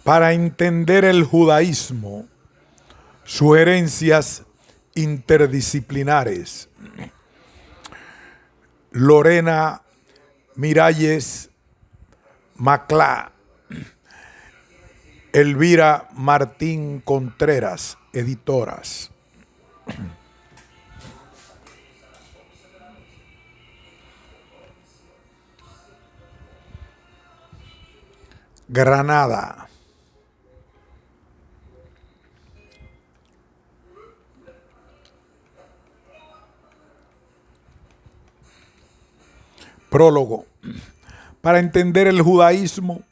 Para entender el judaísmo, sugerencias interdisciplinares. Lorena Miralles Maclá, Elvira Martín Contreras, editoras. Granada. Prólogo. Para entender el judaísmo,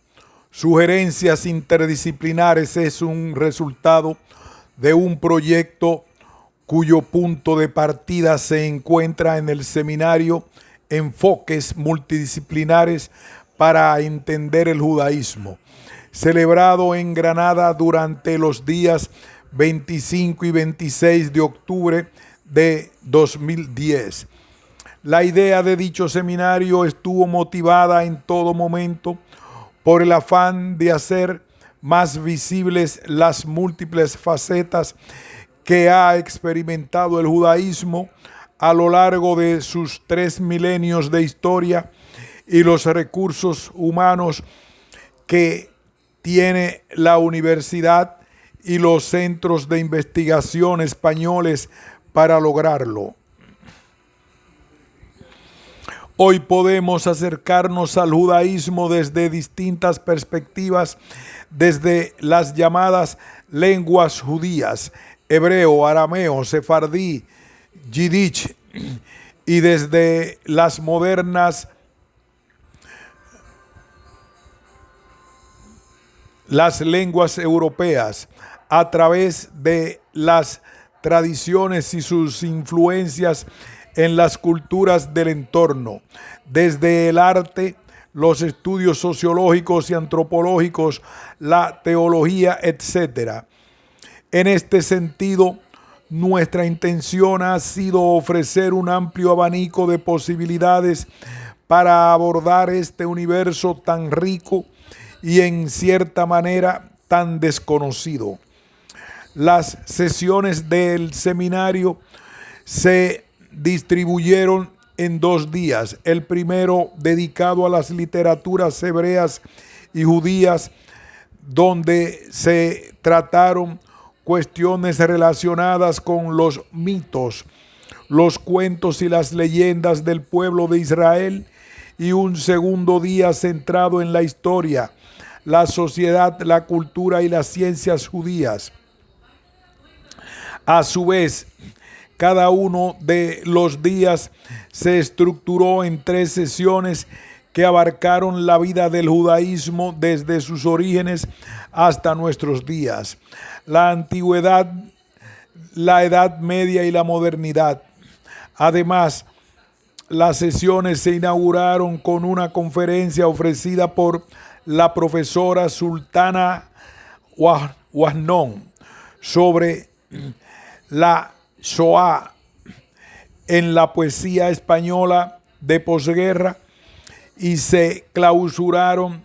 sugerencias interdisciplinares es un resultado de un proyecto cuyo punto de partida se encuentra en el seminario Enfoques Multidisciplinares para entender el judaísmo, celebrado en Granada durante los días 25 y 26 de octubre de 2010. La idea de dicho seminario estuvo motivada en todo momento por el afán de hacer más visibles las múltiples facetas que ha experimentado el judaísmo a lo largo de sus 3 milenios de historia y los recursos humanos que tiene la universidad y los centros de investigación españoles para lograrlo. Hoy podemos acercarnos al judaísmo desde distintas perspectivas, desde las llamadas lenguas judías, hebreo, arameo, sefardí, yiddish, y desde las modernas, las lenguas europeas, a través de las tradiciones y sus influencias en las culturas del entorno, desde el arte, los estudios sociológicos y antropológicos, la teología, etc. En este sentido, nuestra intención ha sido ofrecer un amplio abanico de posibilidades para abordar este universo tan rico y en cierta manera tan desconocido. Las sesiones del seminario se distribuyeron en 2 días. El primero dedicado a las literaturas hebreas y judías, donde se trataron cuestiones relacionadas con los mitos, los cuentos y las leyendas del pueblo de Israel, y un segundo día centrado en la historia, la sociedad, la cultura y las ciencias judías. A su vez, cada uno de los días se estructuró en 3 sesiones que abarcaron la vida del judaísmo desde sus orígenes hasta nuestros días, la antigüedad, la Edad Media y la modernidad. Además, las sesiones se inauguraron con una conferencia ofrecida por la profesora Sultana Wahnon sobre la Shoah en la poesía española de posguerra, y se clausuraron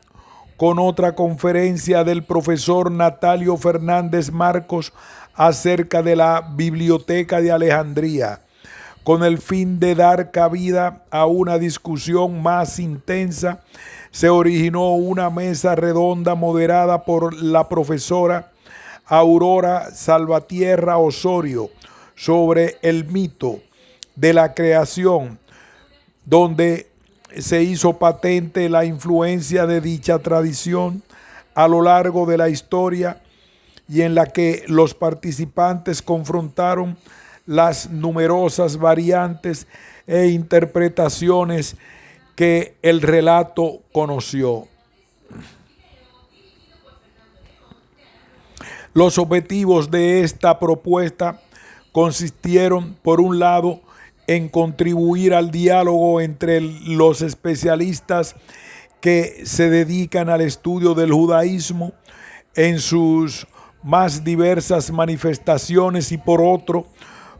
con otra conferencia del profesor Natalio Fernández Marcos acerca de la Biblioteca de Alejandría, con el fin de dar cabida a una discusión más intensa. Se originó una mesa redonda moderada por la profesora Aurora Salvatierra Osorio sobre el mito de la creación, donde se hizo patente la influencia de dicha tradición a lo largo de la historia, y en la que los participantes confrontaron las numerosas variantes e interpretaciones que el relato conoció. Los objetivos de esta propuesta consistieron, por un lado, en contribuir al diálogo entre los especialistas que se dedican al estudio del judaísmo en sus más diversas manifestaciones, y por otro,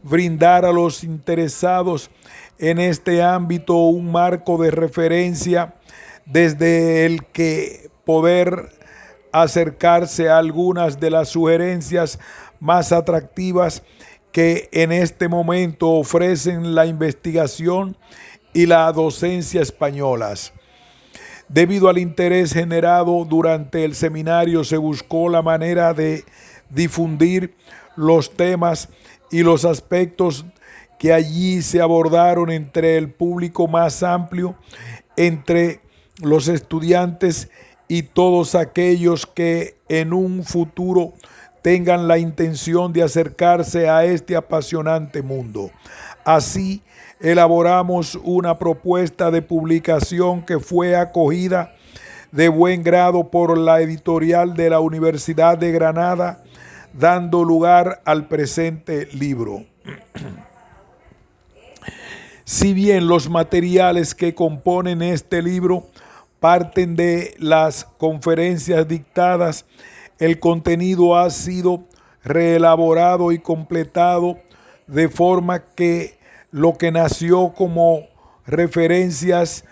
brindar a los interesados en este ámbito un marco de referencia desde el que poder acercarse a algunas de las sugerencias más atractivas que en este momento ofrecen la investigación y la docencia españolas. Debido al interés generado durante el seminario, se buscó la manera de difundir los temas y los aspectos que allí se abordaron entre el público más amplio, entre los estudiantes y todos aquellos que en un futuro tengan la intención de acercarse a este apasionante mundo. Así, elaboramos una propuesta de publicación que fue acogida de buen grado por la editorial de la Universidad de Granada, dando lugar al presente libro. Si bien los materiales que componen este libro parten de las conferencias dictadas, el contenido ha sido reelaborado y completado de forma que lo que nació como referencias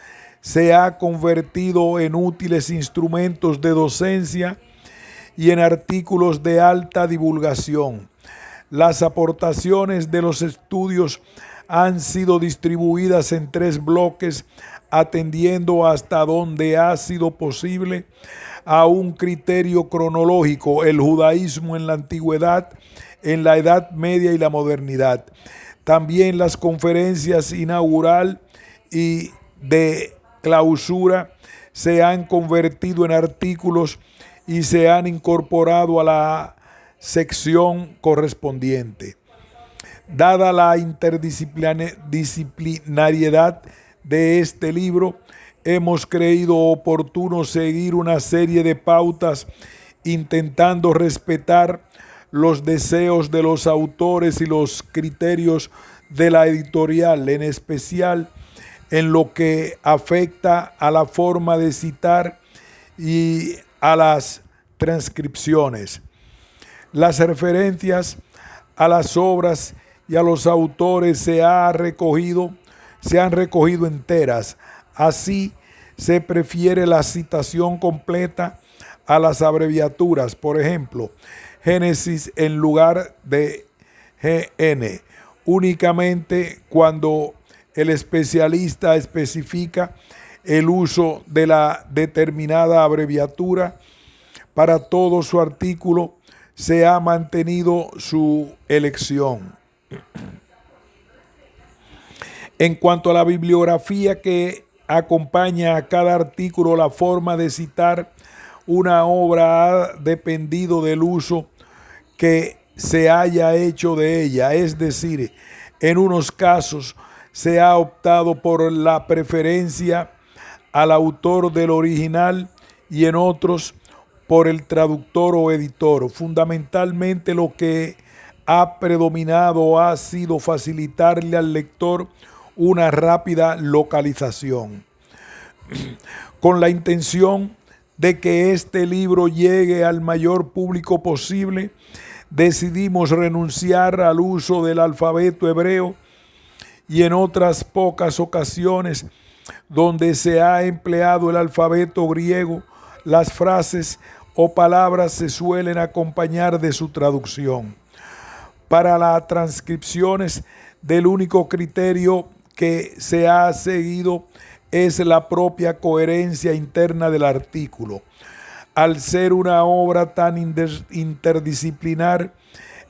se ha convertido en útiles instrumentos de docencia y en artículos de alta divulgación. Las aportaciones de los estudios han sido distribuidas en 3 bloques, atendiendo hasta donde ha sido posible a un criterio cronológico: el judaísmo en la antigüedad, en la Edad Media y la modernidad. También las conferencias inaugural y de clausura se han convertido en artículos y se han incorporado a la sección correspondiente. Dada la interdisciplinariedad de este libro, hemos creído oportuno seguir una serie de pautas intentando respetar los deseos de los autores y los criterios de la editorial, en especial en lo que afecta a la forma de citar y a las transcripciones. Las referencias a las obras y a los autores se han recogido enteras. Así, se prefiere la citación completa a las abreviaturas. Por ejemplo, Génesis en lugar de GN, únicamente cuando el especialista especifica el uso de la determinada abreviatura. Para todo su artículo se ha mantenido su elección. En cuanto a la bibliografía que acompaña a cada artículo, la forma de citar una obra ha dependido del uso que se haya hecho de ella. Es decir, en unos casos se ha optado por la preferencia al autor del original y en otros por el traductor o editor. Fundamentalmente lo que ha predominado ha sido facilitarle al lector una rápida localización. Con la intención de que este libro llegue al mayor público posible, decidimos renunciar al uso del alfabeto hebreo y en otras pocas ocasiones donde se ha empleado el alfabeto griego, las frases o palabras se suelen acompañar de su traducción. Para las transcripciones, del único criterio que se ha seguido es la propia coherencia interna del artículo. Al ser una obra tan interdisciplinar,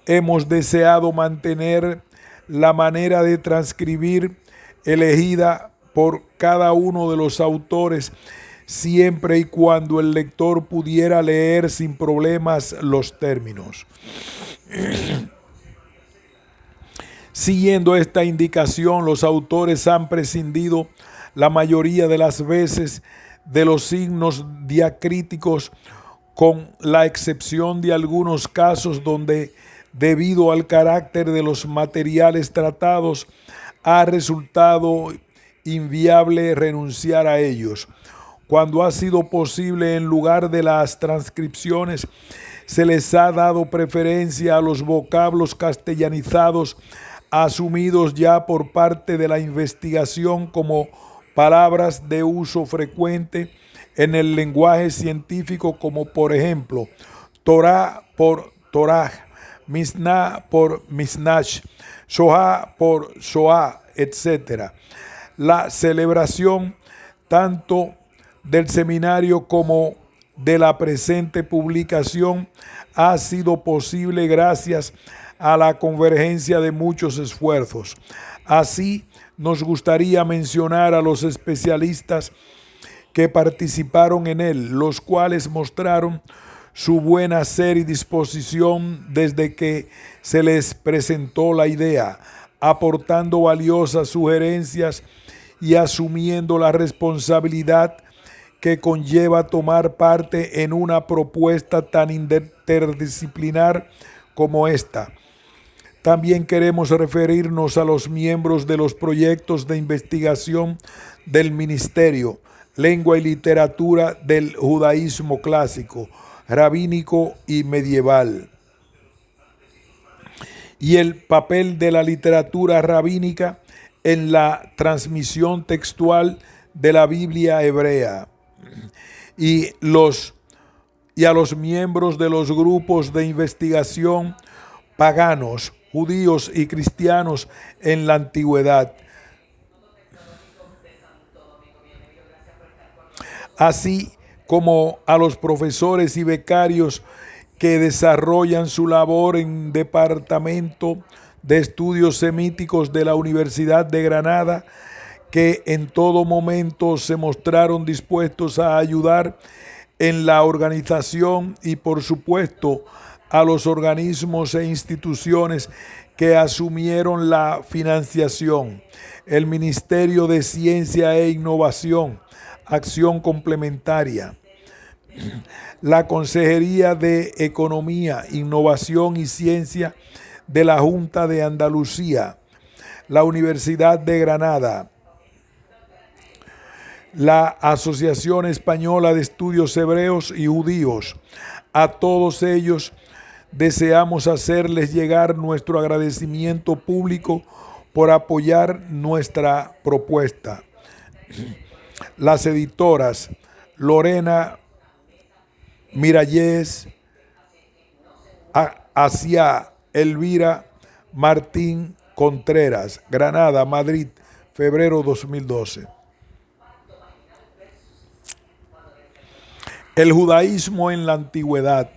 hemos deseado mantener la manera de transcribir elegida por cada uno de los autores, siempre y cuando el lector pudiera leer sin problemas los términos. Siguiendo esta indicación, los autores han prescindido la mayoría de las veces de los signos diacríticos, con la excepción de algunos casos donde, debido al carácter de los materiales tratados, ha resultado inviable renunciar a ellos. Cuando ha sido posible, en lugar de las transcripciones, se les ha dado preferencia a los vocablos castellanizados asumidos ya por parte de la investigación como palabras de uso frecuente en el lenguaje científico, como por ejemplo Torah por Torah, Mishnah por Mishnah, Shoah por Shoah, etc. La celebración tanto del seminario como de la presente publicación ha sido posible gracias a la convergencia de muchos esfuerzos. Así, nos gustaría mencionar a los especialistas que participaron en él, los cuales mostraron su buen hacer y disposición desde que se les presentó la idea, aportando valiosas sugerencias y asumiendo la responsabilidad que conlleva tomar parte en una propuesta tan interdisciplinar como esta. También queremos referirnos a los miembros de los proyectos de investigación del Ministerio, Lengua y Literatura del Judaísmo Clásico, Rabínico y Medieval, y el papel de la literatura rabínica en la transmisión textual de la Biblia hebrea, y a los miembros de los grupos de investigación paganos, judíos y cristianos en la antigüedad, así como a los profesores y becarios que desarrollan su labor en Departamento de Estudios Semíticos de la Universidad de Granada, que en todo momento se mostraron dispuestos a ayudar en la organización, y por supuesto a los organismos e instituciones que asumieron la financiación: el Ministerio de Ciencia e Innovación, Acción Complementaria, la Consejería de Economía, Innovación y Ciencia de la Junta de Andalucía, la Universidad de Granada, la Asociación Española de Estudios Hebreos y Judíos. A todos ellos deseamos hacerles llegar nuestro agradecimiento público por apoyar nuestra propuesta. Las editoras Lorena Miralles, Asia Elvira Martín Contreras, Granada, Madrid, febrero 2012. El judaísmo en la antigüedad.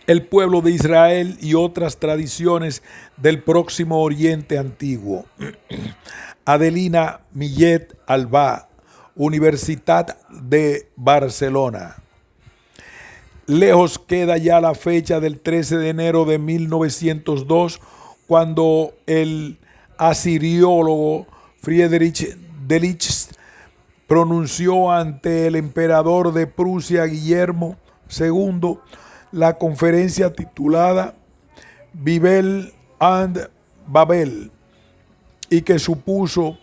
El pueblo de Israel y otras tradiciones del Próximo Oriente Antiguo. Adelina Millet Alba, Universitat de Barcelona. Lejos queda ya la fecha del 13 de enero de 1902, cuando el asiriólogo Friedrich Delitzsch pronunció ante el emperador de Prusia, Guillermo II, la conferencia titulada Bibel and Babel, y que supuso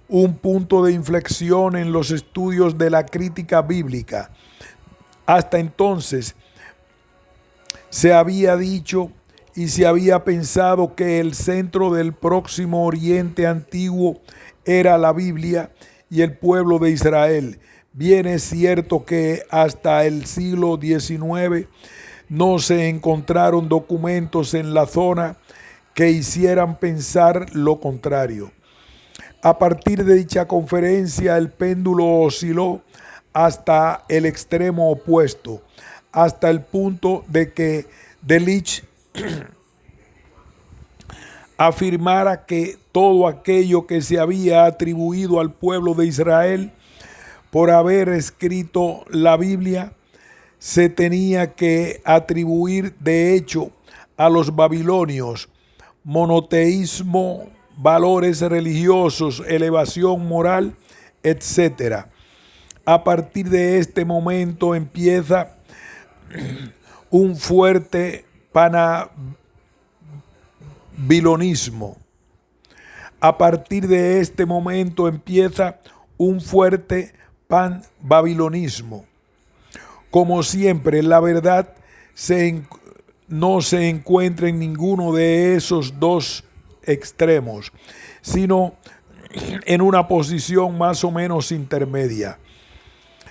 un punto de inflexión en los estudios de la crítica bíblica. Hasta entonces se había dicho y se había pensado que el centro del Próximo Oriente Antiguo era la Biblia y el pueblo de Israel. Bien es cierto que hasta el siglo XIX no se encontraron documentos en la zona que hicieran pensar lo contrario. A partir de dicha conferencia, el péndulo osciló hasta el extremo opuesto, hasta el punto de que Delitzsch afirmara que todo aquello que se había atribuido al pueblo de Israel por haber escrito la Biblia se tenía que atribuir de hecho a los babilonios: monoteísmo, valores religiosos, elevación moral, etc. A partir de este momento empieza un fuerte panbabilonismo. A partir de este momento empieza un fuerte panbabilonismo. Como siempre, la verdad no se encuentra en ninguno de esos dos extremos, sino en una posición más o menos intermedia.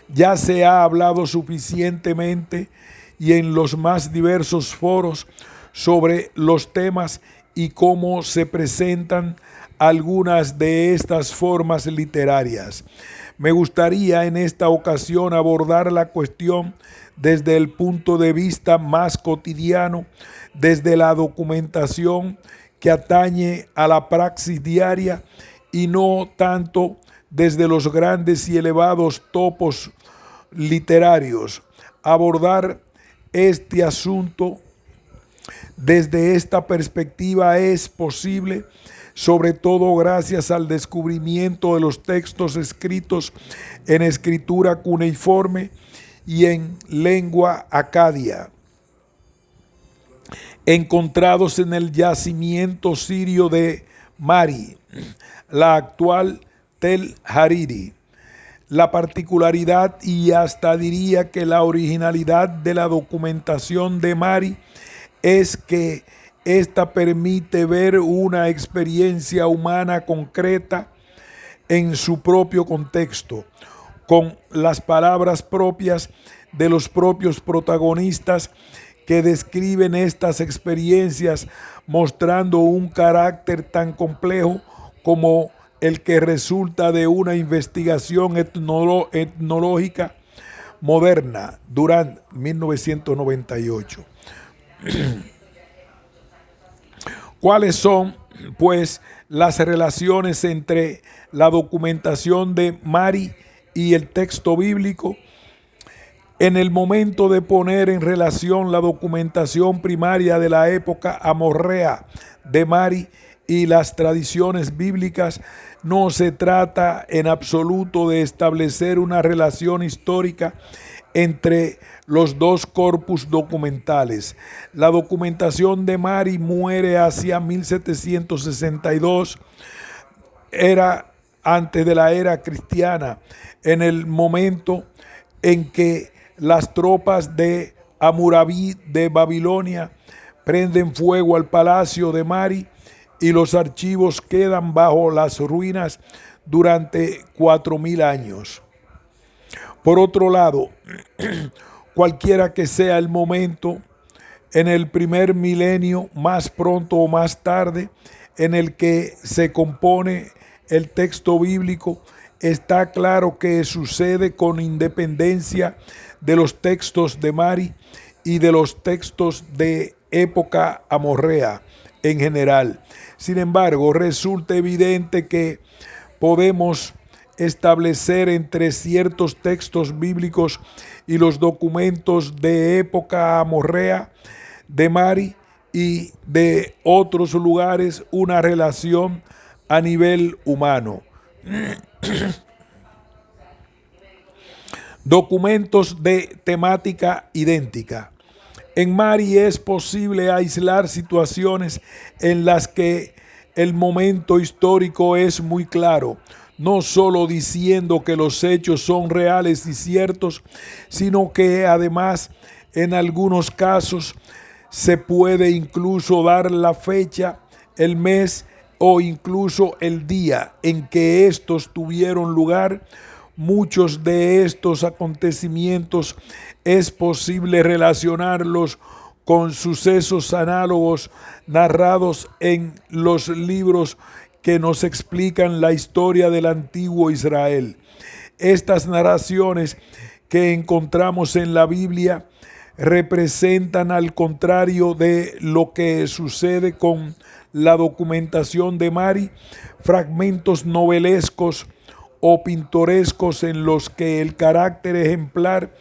Ya se ha hablado suficientemente y en los más diversos foros sobre los temas y cómo se presentan algunas de estas formas literarias. Me gustaría en esta ocasión abordar la cuestión desde el punto de vista más cotidiano, desde la documentación que atañe a la praxis diaria y no tanto desde los grandes y elevados topos literarios. Abordar este asunto desde esta perspectiva es posible, sobre todo gracias al descubrimiento de los textos escritos en escritura cuneiforme y en lengua acadia, encontrados en el yacimiento sirio de Mari, la actual Tel Hariri. La particularidad y hasta diría que la originalidad de la documentación de Mari es que esta permite ver una experiencia humana concreta en su propio contexto, con las palabras propias de los propios protagonistas que describen estas experiencias, mostrando un carácter tan complejo como el que resulta de una investigación etnológica moderna. Durant, 1998. ¿Cuáles son, pues, las relaciones entre la documentación de Mari y el texto bíblico? En el momento de poner en relación la documentación primaria de la época amorrea de Mari y las tradiciones bíblicas, no se trata en absoluto de establecer una relación histórica entre los dos corpus documentales. La documentación de Mari muere hacia 1762, era antes de la era cristiana, en el momento en que las tropas de Hammurabi de Babilonia prenden fuego al palacio de Mari y los archivos quedan bajo las ruinas durante 4000 años. Por otro lado, cualquiera que sea el momento, en el primer milenio, más pronto o más tarde, en el que se compone el texto bíblico, está claro que sucede con independencia de los textos de Mari y de los textos de época amorrea en general. Sin embargo, resulta evidente que podemos establecer entre ciertos textos bíblicos y los documentos de época amorrea de Mari y de otros lugares una relación a nivel humano. Documentos de temática idéntica. En Mari es posible aislar situaciones en las que el momento histórico es muy claro, no solo diciendo que los hechos son reales y ciertos, sino que además en algunos casos se puede incluso dar la fecha, el mes o incluso el día en que estos tuvieron lugar. Muchos de estos acontecimientos es posible relacionarlos con sucesos análogos narrados en los libros que nos explican la historia del antiguo Israel. Estas narraciones que encontramos en la Biblia representan, al contrario de lo que sucede con la documentación de Mari, fragmentos novelescos o pintorescos en los que el carácter ejemplar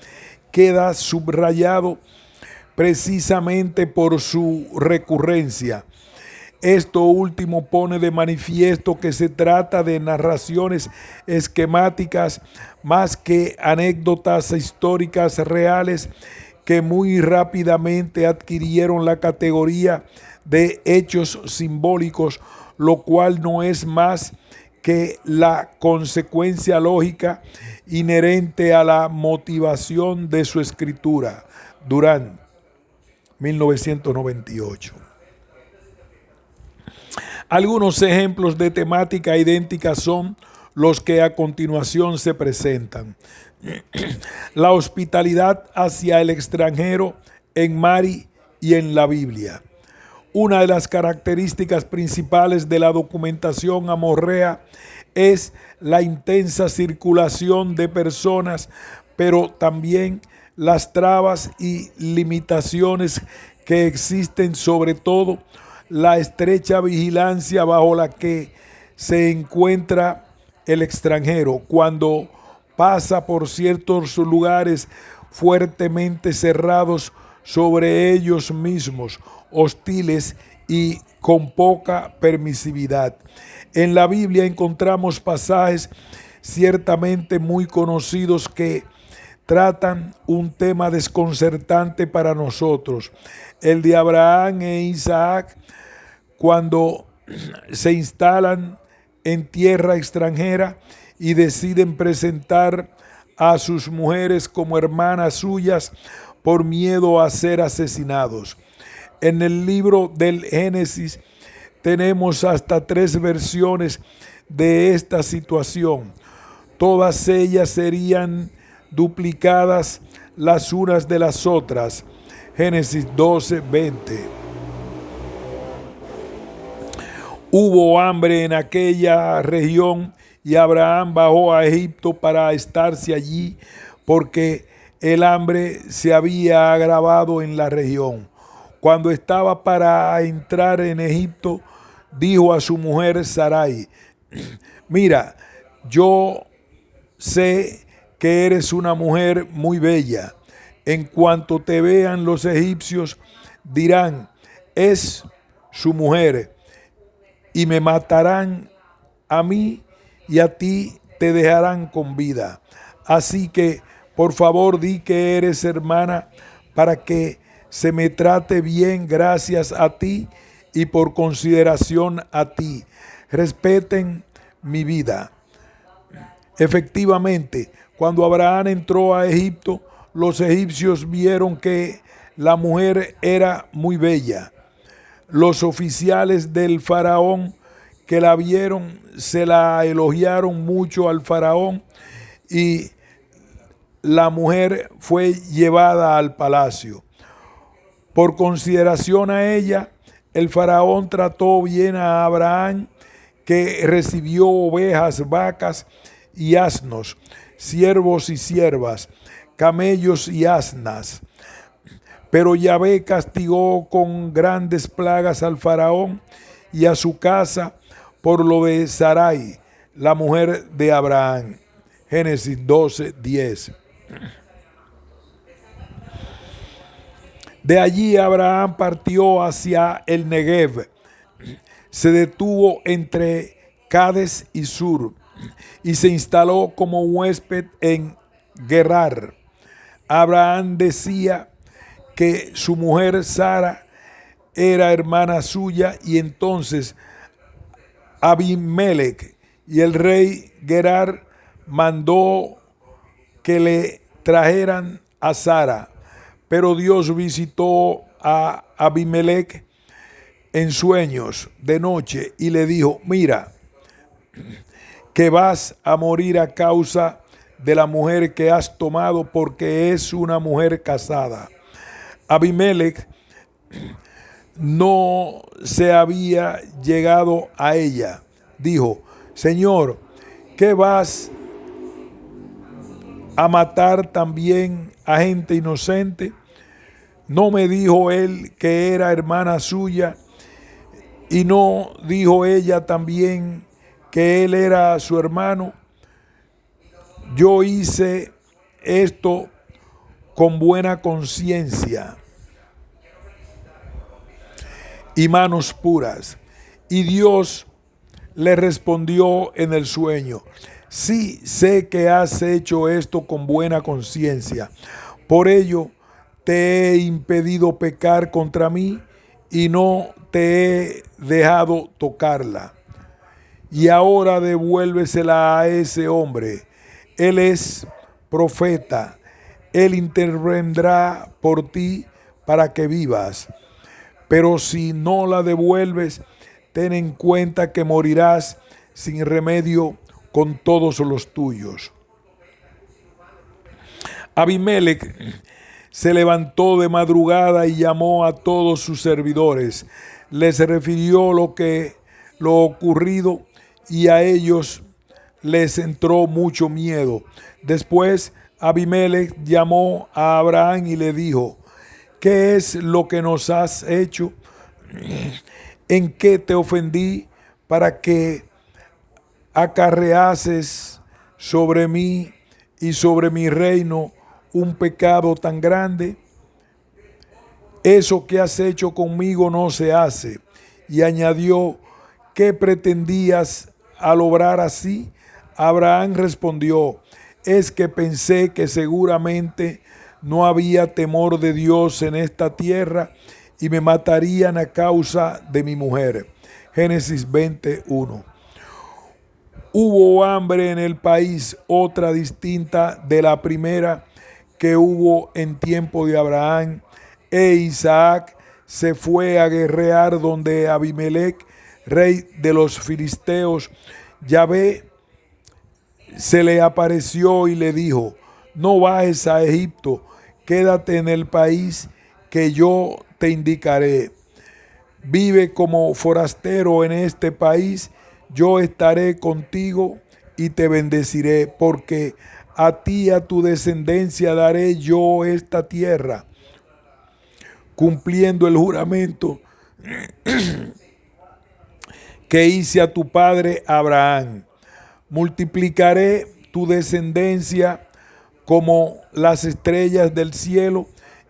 queda subrayado precisamente por su recurrencia. Esto último pone de manifiesto que se trata de narraciones esquemáticas más que anécdotas históricas reales que muy rápidamente adquirieron la categoría de hechos simbólicos, lo cual no es más que la consecuencia lógica inherente a la motivación de su escritura. Durant, 1998. Algunos ejemplos de temática idéntica son los que a continuación se presentan. La hospitalidad hacia el extranjero en Mari y en la Biblia. Una de las características principales de la documentación amorrea es la intensa circulación de personas, pero también las trabas y limitaciones que existen, sobre todo la estrecha vigilancia bajo la que se encuentra el extranjero cuando pasa por ciertos lugares fuertemente cerrados sobre ellos mismos, hostiles y con poca permisividad. En la Biblia encontramos pasajes ciertamente muy conocidos que tratan un tema desconcertante para nosotros, el de Abraham e Isaac cuando se instalan en tierra extranjera y deciden presentar a sus mujeres como hermanas suyas por miedo a ser asesinados. En el libro del Génesis tenemos hasta 3 versiones de esta situación. Todas ellas serían duplicadas las unas de las otras. Génesis 12:20. Hubo hambre en aquella región y Abraham bajó a Egipto para estarse allí porque el hambre se había agravado en la región. Cuando estaba para entrar en Egipto, dijo a su mujer Sarai: mira, yo sé que eres una mujer muy bella. En cuanto te vean los egipcios, dirán, es su mujer, y me matarán a mí y a ti te dejarán con vida. Así que, por favor, di que eres hermana para que se me trate bien gracias a ti y por consideración a ti. Respeten mi vida. Efectivamente, cuando Abraham entró a Egipto, los egipcios vieron que la mujer era muy bella. Los oficiales del faraón que la vieron se la elogiaron mucho al faraón y la mujer fue llevada al palacio. Por consideración a ella, el faraón trató bien a Abraham, que recibió ovejas, vacas y asnos, siervos y siervas, camellos y asnas. Pero Yahvé castigó con grandes plagas al faraón y a su casa por lo de Sarai, la mujer de Abraham. Génesis 12:10. De allí Abraham partió hacia el Negev. Se detuvo entre Cades y Sur y se instaló como huésped en Gerar. Abraham decía que su mujer Sara era hermana suya, y entonces Abimelech y el rey Gerar mandó que le trajeran a Sara. Pero Dios visitó a Abimelech en sueños de noche y le dijo: mira, que vas a morir a causa de la mujer que has tomado, porque es una mujer casada. Abimelech no se había llegado a ella. Dijo: Señor, ¿qué vas a matar también a gente inocente? ¿No me dijo él que era hermana suya? ¿Y no dijo ella también que él era su hermano? Yo hice esto con buena conciencia y manos puras. Y Dios le respondió en el sueño: sí, sé que has hecho esto con buena conciencia. Por ello te he impedido pecar contra mí y no te he dejado tocarla. Y ahora devuélvesela a ese hombre. Él es profeta. Él intervendrá por ti para que vivas. Pero si no la devuelves, ten en cuenta que morirás sin remedio con todos los tuyos. Abimelech se levantó de madrugada y llamó a todos sus servidores. Les refirió lo ocurrido y a ellos les entró mucho miedo. Después Abimelech llamó a Abraham y le dijo: ¿qué es lo que nos has hecho? ¿En qué te ofendí para que acarreases sobre mí y sobre mi reino un pecado tan grande? Eso que has hecho conmigo no se hace. Y añadió: ¿qué pretendías al obrar así? Abraham respondió: es que pensé que seguramente no había temor de Dios en esta tierra y me matarían a causa de mi mujer. Génesis 21. Hubo hambre en el país, otra distinta de la primera que hubo en tiempo de Abraham, e Isaac se fue a guerrear donde Abimelech, rey de los filisteos. Yahvé se le apareció y le dijo: no bajes a Egipto, quédate en el país que yo te indicaré. Vive como forastero en este país, yo estaré contigo y te bendeciré, porque a ti y a tu descendencia daré yo esta tierra, cumpliendo el juramento que hice a tu padre Abraham. Multiplicaré tu descendencia como las estrellas del cielo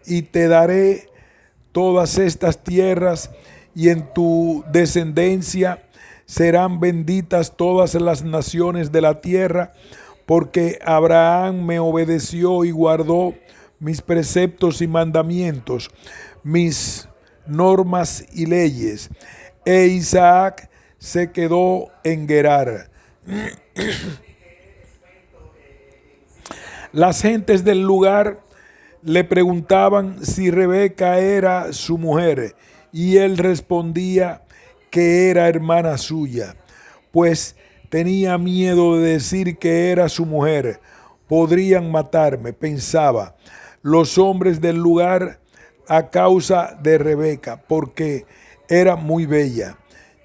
y te daré todas estas tierras, y en tu descendencia serán benditas todas las naciones de la tierra, porque Abraham me obedeció y guardó mis preceptos y mandamientos, mis normas y leyes. E Isaac se quedó en Gerar. Las gentes del lugar le preguntaban si Rebeca era su mujer, y él respondía que era hermana suya, pues tenía miedo de decir que era su mujer. Podrían matarme, pensaba, los hombres del lugar a causa de Rebeca, porque era muy bella.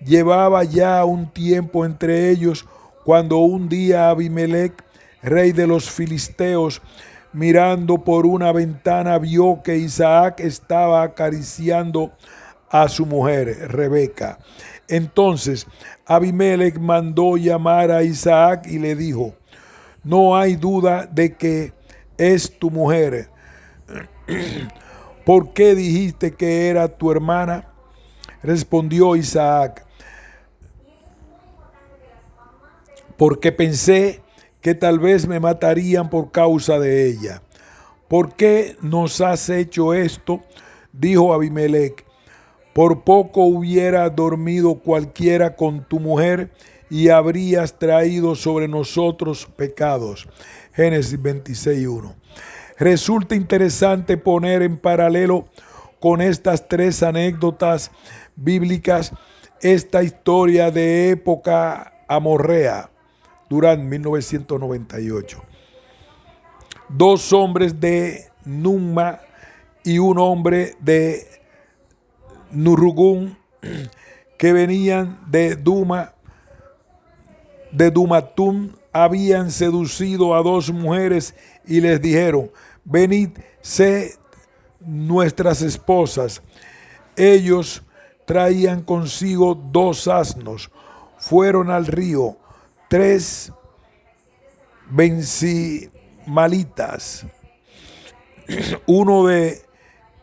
Llevaba ya un tiempo entre ellos cuando un día Abimelech, rey de los filisteos, mirando por una ventana, vio que Isaac estaba acariciando a su mujer, Rebeca. Entonces Abimelech mandó llamar a Isaac y le dijo: no hay duda de que es tu mujer. ¿Por qué dijiste que era tu hermana? Respondió Isaac: porque pensé que tal vez me matarían por causa de ella. ¿Por qué nos has hecho esto? Dijo Abimelech: por poco hubiera dormido cualquiera con tu mujer y habrías traído sobre nosotros pecados. Génesis 26:1. Resulta interesante poner en paralelo con estas tres anécdotas bíblicas esta historia de época amorrea, Durán, 1998. Dos hombres de Numa y un hombre de Nurugún, que venían de Dumatún, habían seducido a dos mujeres y les dijeron: venid, sed nuestras esposas. Ellos traían consigo 2 asnos, fueron al río, 3 bencimalitas, uno de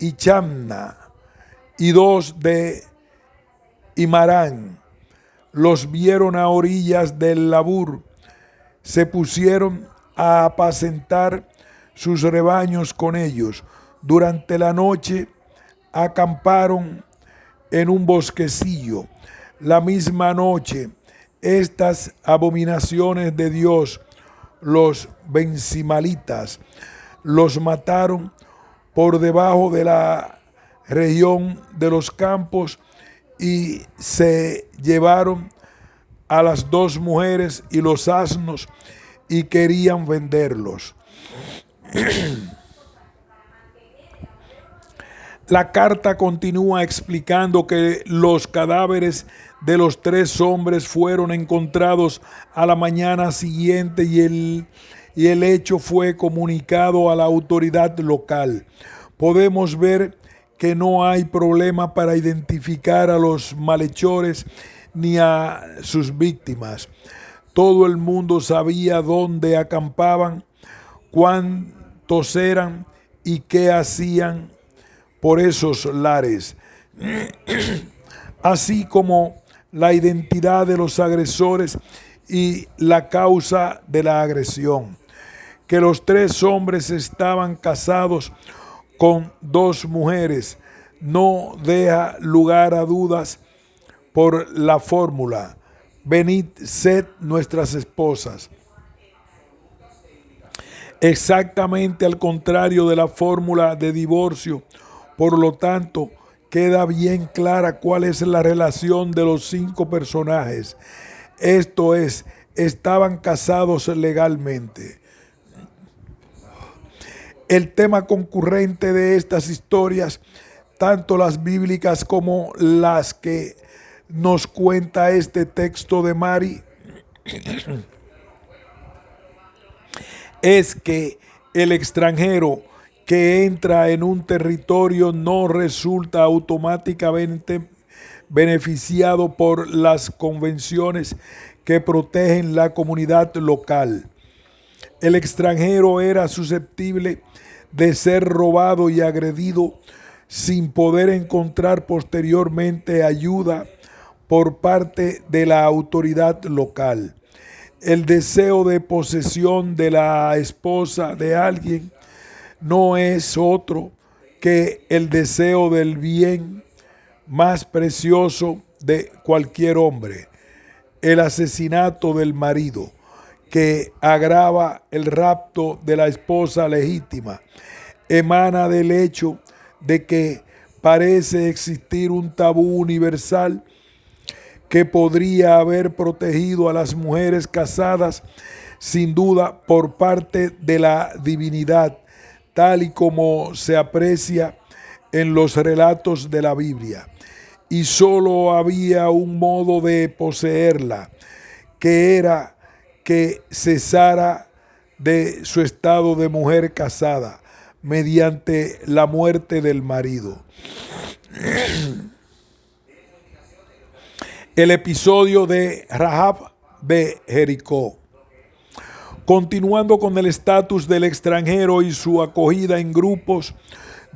Ichamna y 2 de Imarán. Los vieron a orillas del Labur, se pusieron a apacentar sus rebaños con ellos. Durante la noche acamparon en un bosquecillo. La misma noche, estas abominaciones de Dios, los bencimalitas, los mataron por debajo de la región de los campos y se llevaron a las dos mujeres y los asnos y querían venderlos. La carta continúa explicando que los cadáveres de los tres hombres fueron encontrados a la mañana siguiente y el hecho fue comunicado a la autoridad local. Podemos ver que no hay problema para identificar a los malhechores ni a sus víctimas. Todo el mundo sabía dónde acampaban, cuántos eran y qué hacían por esos lares, así como la identidad de los agresores y la causa de la agresión. Que los tres hombres estaban casados con dos mujeres no deja lugar a dudas por la fórmula: venid, sed nuestras esposas. Exactamente al contrario de la fórmula de divorcio. Por lo tanto, queda bien clara cuál es la relación de los cinco personajes. Esto es, estaban casados legalmente. El tema concurrente de estas historias, tanto las bíblicas como las que nos cuenta este texto de Mari, es que el extranjero que entra en un territorio no resulta automáticamente beneficiado por las convenciones que protegen la comunidad local. El extranjero era susceptible de ser robado y agredido sin poder encontrar posteriormente ayuda por parte de la autoridad local. El deseo de posesión de la esposa de alguien no es otro que el deseo del bien más precioso de cualquier hombre: el asesinato del marido, que agrava el rapto de la esposa legítima. Emana del hecho de que parece existir un tabú universal que podría haber protegido a las mujeres casadas, sin duda por parte de la divinidad, tal y como se aprecia en los relatos de la Biblia. Y solo había un modo de poseerla, que era que cesara de su estado de mujer casada mediante la muerte del marido. El episodio de Rahab de Jericó. Continuando con el estatus del extranjero y su acogida en grupos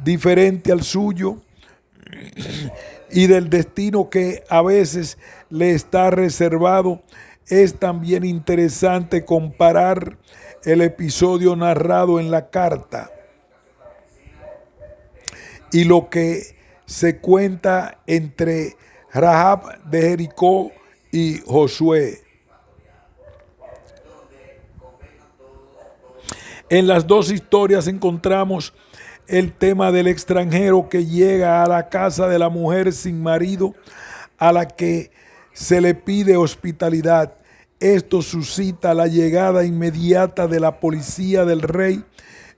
diferente al suyo y del destino que a veces le está reservado, es también interesante comparar el episodio narrado en la carta y lo que se cuenta entre Rahab de Jericó y Josué. En las dos historias encontramos el tema del extranjero que llega a la casa de la mujer sin marido, a la que se le pide hospitalidad. Esto suscita la llegada inmediata de la policía del rey,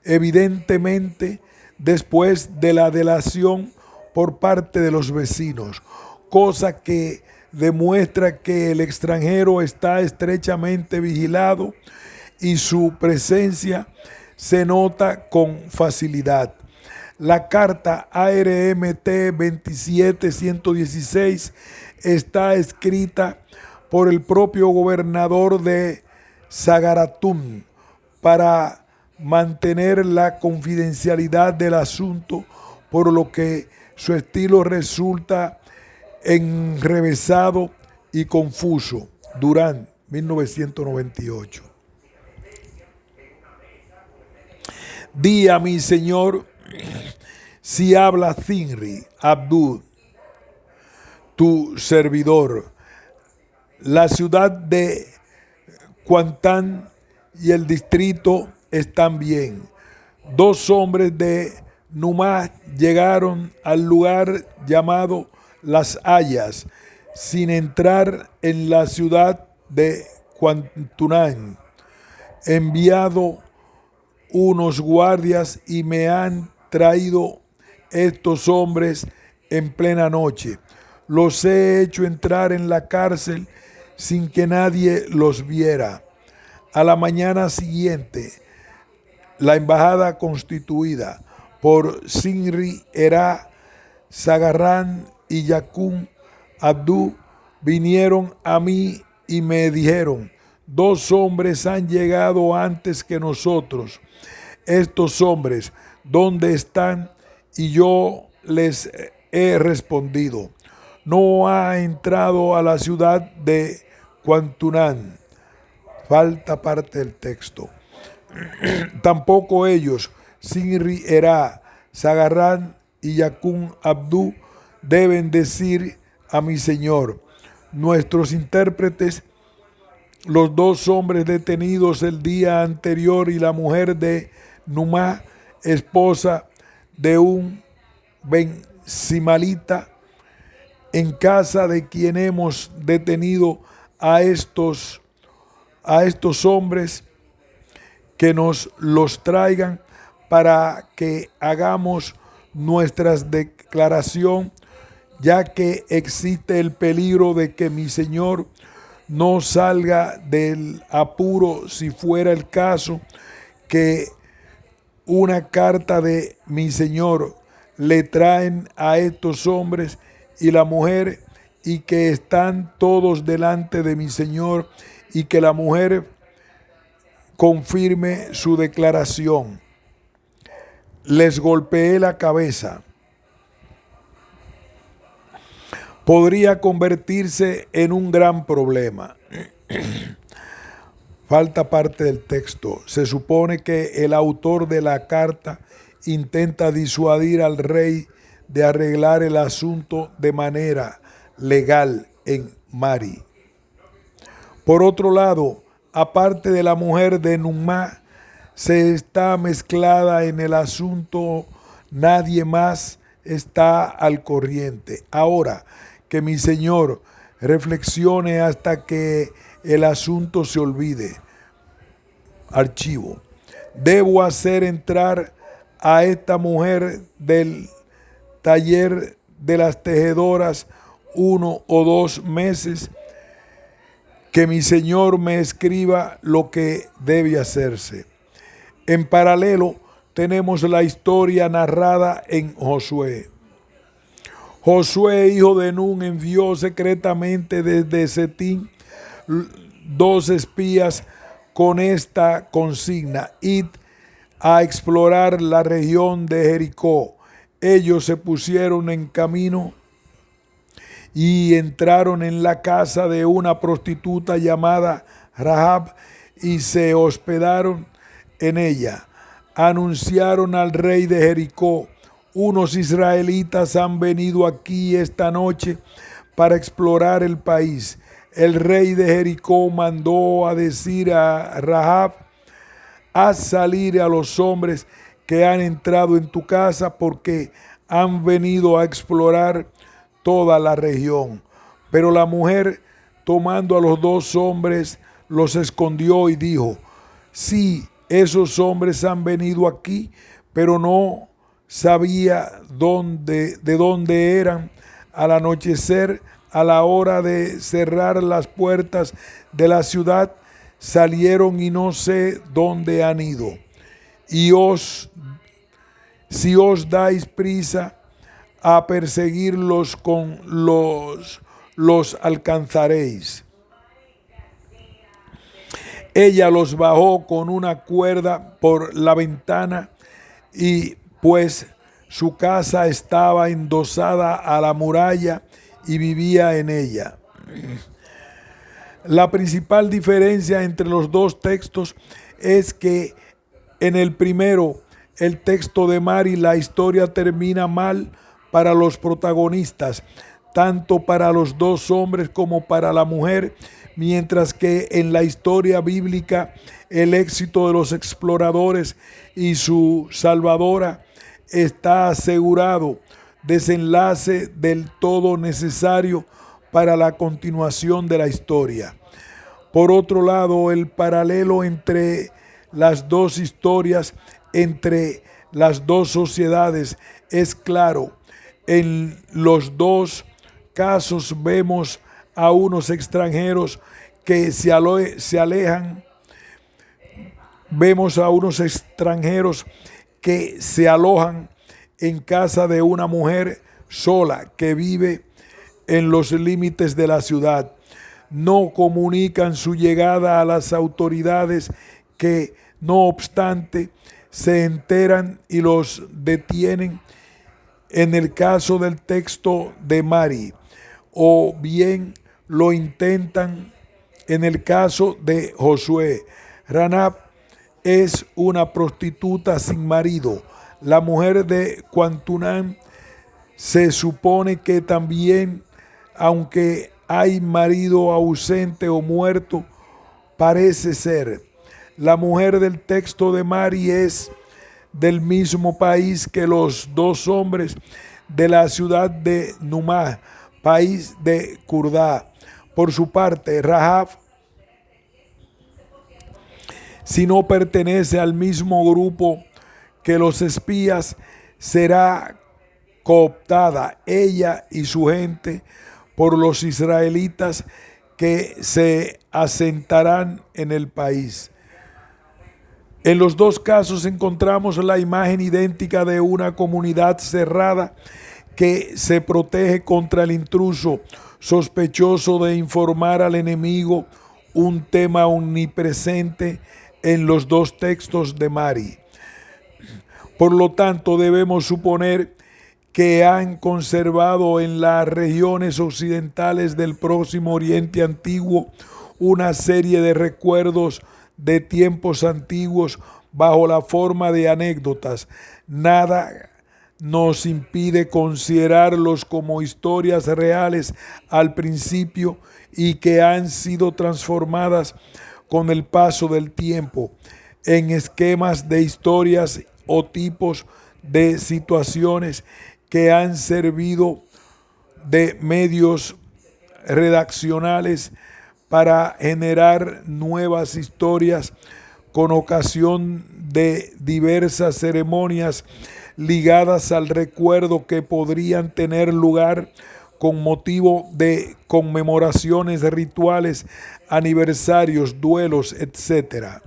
evidentemente después de la delación por parte de los vecinos, cosa que demuestra que el extranjero está estrechamente vigilado y su presencia se nota con facilidad. La carta ARMT 27116 está escrita por el propio gobernador de Sagaratún para mantener la confidencialidad del asunto, por lo que su estilo resulta enrevesado y confuso. Durán, 1998. Di a mi Señor si habla Zinri, Abdul, tu servidor. La ciudad de Cuantán y el distrito están bien. Dos hombres de Numá llegaron al lugar llamado las hayas, sin entrar en la ciudad de Cuantunán. He enviado unos guardias y me han traído estos hombres en plena noche. Los he hecho entrar en la cárcel sin que nadie los viera. A la mañana siguiente, la embajada constituida por Sinri, Erá, Zagarrán y Yacún Abdú vinieron a mí y me dijeron: 2 hombres han llegado antes que nosotros. Estos hombres, ¿dónde están? Y yo les he respondido: no ha entrado a la ciudad de Cuantunán. Falta parte del texto. Tampoco ellos, Sinri, Erá, Zagarrán y Yacún Abdú, deben decir a mi señor: nuestros intérpretes, los 2 hombres detenidos el día anterior y la mujer de Numá, esposa de un bensimalita, en casa de quien hemos detenido a estos hombres, que nos los traigan para que hagamos nuestra declaración, ya que existe el peligro de que mi señor no salga del apuro si fuera el caso que una carta de mi señor le traen a estos hombres y la mujer, y que están todos delante de mi señor, y que la mujer confirme su declaración. Les golpeé la cabeza. Podría convertirse en un gran problema. Falta parte del texto. Se supone que el autor de la carta intenta disuadir al rey de arreglar el asunto de manera legal en Mari. Por otro lado, aparte de la mujer de Numá, se está mezclada en el asunto, nadie más está al corriente. Ahora que mi señor reflexione hasta que el asunto se olvide. Archivo. Debo hacer entrar a esta mujer del taller de las tejedoras 1 o 2 meses, que mi señor me escriba lo que debe hacerse. En paralelo, tenemos la historia narrada en Josué. Josué, hijo de Nun, envió secretamente desde Setín 2 espías con esta consigna: id a explorar la región de Jericó. Ellos se pusieron en camino y entraron en la casa de una prostituta llamada Rahab y se hospedaron en ella. Anunciaron al rey de Jericó: unos israelitas han venido aquí esta noche para explorar el país. El rey de Jericó mandó a decir a Rahab: haz salir a los hombres que han entrado en tu casa, porque han venido a explorar toda la región. Pero la mujer, tomando a los 2 hombres, los escondió y dijo: sí, esos hombres han venido aquí, pero no sabía de dónde eran. Al anochecer, a la hora de cerrar las puertas de la ciudad, salieron y no sé dónde han ido. Y si os dais prisa a perseguirlos, los alcanzaréis. Ella los bajó con una cuerda por la ventana, y pues su casa estaba endosada a la muralla y vivía en ella. La principal diferencia entre los 2 textos es que en el primero, el texto de Mari, la historia termina mal para los protagonistas, tanto para los 2 hombres como para la mujer, mientras que en la historia bíblica el éxito de los exploradores y su salvadora está asegurado desenlace del todo necesario para la continuación de la historia. Por otro lado, el paralelo entre las dos historias, entre las dos sociedades, es claro. En los dos casos vemos a unos extranjeros que se alejan, vemos a unos extranjeros que se alojan en casa de una mujer sola que vive en los límites de la ciudad. No comunican su llegada a las autoridades que, no obstante, se enteran y los detienen en el caso del texto de Mari, o bien lo intentan en el caso de Josué. Ranab es una prostituta sin marido. La mujer de Cuantunán se supone que también, aunque hay marido ausente o muerto, parece ser. La mujer del texto de Mari es del mismo país que los dos hombres de la ciudad de Numá, país de Kurdá. Por su parte, Rahab, si no pertenece al mismo grupo que los espías, será cooptada ella y su gente por los israelitas que se asentarán en el país. En los dos casos encontramos la imagen idéntica de una comunidad cerrada que se protege contra el intruso, sospechoso de informar al enemigo, un tema omnipresente en los dos textos de Mari. Por lo tanto, debemos suponer que han conservado en las regiones occidentales del Próximo Oriente Antiguo una serie de recuerdos de tiempos antiguos bajo la forma de anécdotas. Nada nos impide considerarlos como historias reales al principio y que han sido transformadas con el paso del tiempo en esquemas de historias o tipos de situaciones que han servido de medios redaccionales para generar nuevas historias con ocasión de diversas ceremonias ligadas al recuerdo que podrían tener lugar con motivo de conmemoraciones rituales, aniversarios, duelos, etc.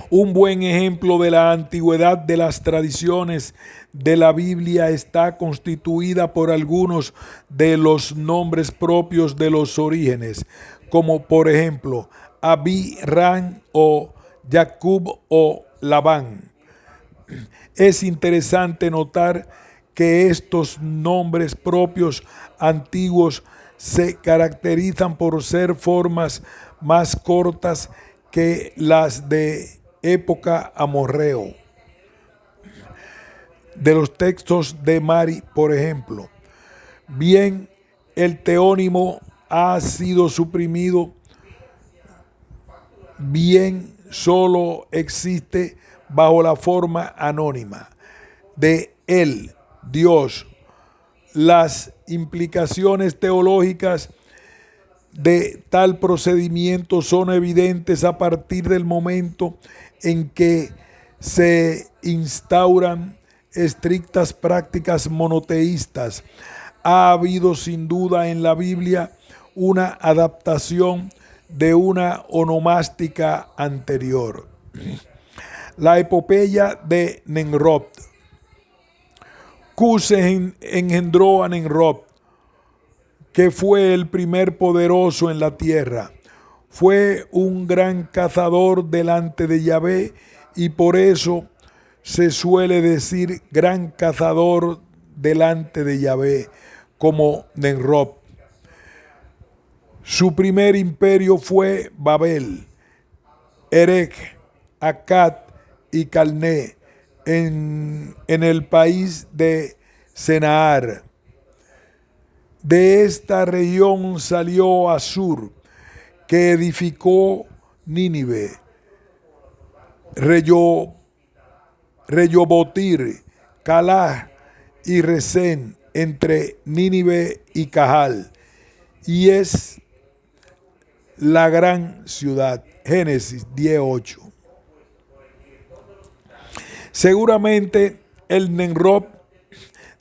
Un buen ejemplo de la antigüedad de las tradiciones de la Biblia está constituida por algunos de los nombres propios de los orígenes, como por ejemplo Abí-Ram o Jacob o Labán. Es interesante notar que estos nombres propios antiguos se caracterizan por ser formas más cortas que las de época amorreo. De los textos de Mari, por ejemplo, bien el teónimo ha sido suprimido, bien solo existe bajo la forma anónima de él, Dios. Las implicaciones teológicas de tal procedimiento son evidentes a partir del momento en que se instauran estrictas prácticas monoteístas. Ha habido sin duda en la Biblia una adaptación de una onomástica anterior. La epopeya de Nimrod. Cus engendró a Nimrod, que fue el primer poderoso en la tierra. Fue un gran cazador delante de Yahvé y por eso se suele decir gran cazador delante de Yahvé, como Nimrod. Su primer imperio fue Babel, Erech, Akkad y Calné en el país de Senaar. De esta región salió Asur, que edificó Nínive, Reyobotir, Calá y Resén, entre Nínive y Cajal, y es la gran ciudad. Génesis 10:8. Seguramente el Nimrod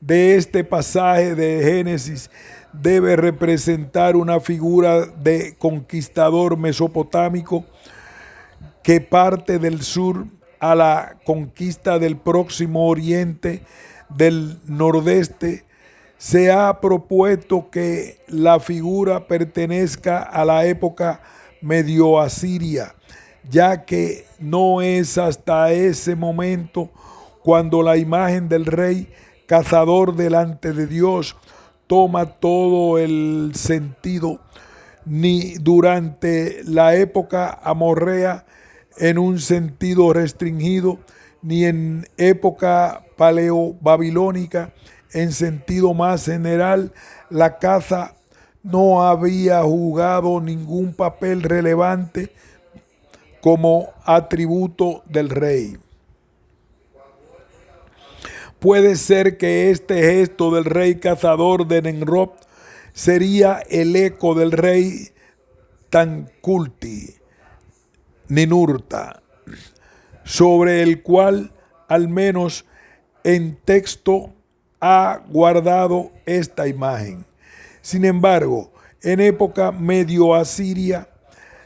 de este pasaje de Génesis debe representar una figura de conquistador mesopotámico que parte del sur a la conquista del Próximo Oriente, del nordeste. Se ha propuesto que la figura pertenezca a la época medio-asiria, ya que no es hasta ese momento cuando la imagen del rey cazador delante de Dios toma todo el sentido, ni durante la época amorrea en un sentido restringido, ni en época paleo-babilónica en sentido más general. La caza no había jugado ningún papel relevante como atributo del rey. Puede ser que este gesto del rey cazador de Nimrod sería el eco del rey Tanculti, Ninurta, sobre el cual al menos en texto ha guardado esta imagen. Sin embargo, en época medio asiria,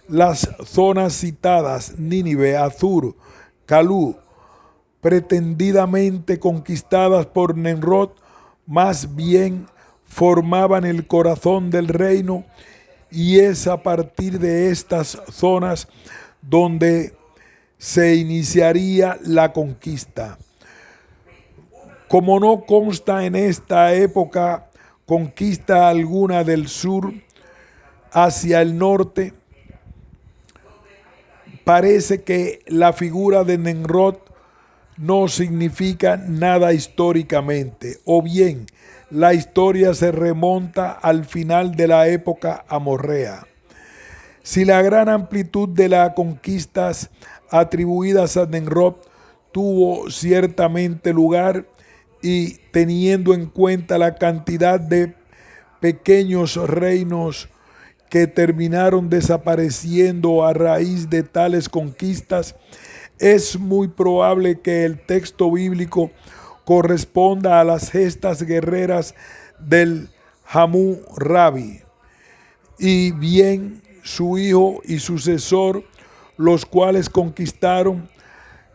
las zonas citadas, Nínive, Azur, Calú, pretendidamente conquistadas por Nimrod, más bien formaban el corazón del reino, y es a partir de estas zonas donde se iniciaría la conquista. Como no consta en esta época conquista alguna del sur hacia el norte, parece que la figura de Nimrod no significa nada históricamente, o bien la historia se remonta al final de la época amorrea. Si la gran amplitud de las conquistas atribuidas a Nimrod tuvo ciertamente lugar, y teniendo en cuenta la cantidad de pequeños reinos que terminaron desapareciendo a raíz de tales conquistas, es muy probable que el texto bíblico corresponda a las gestas guerreras del Hammurabi, y bien su hijo y sucesor, los cuales conquistaron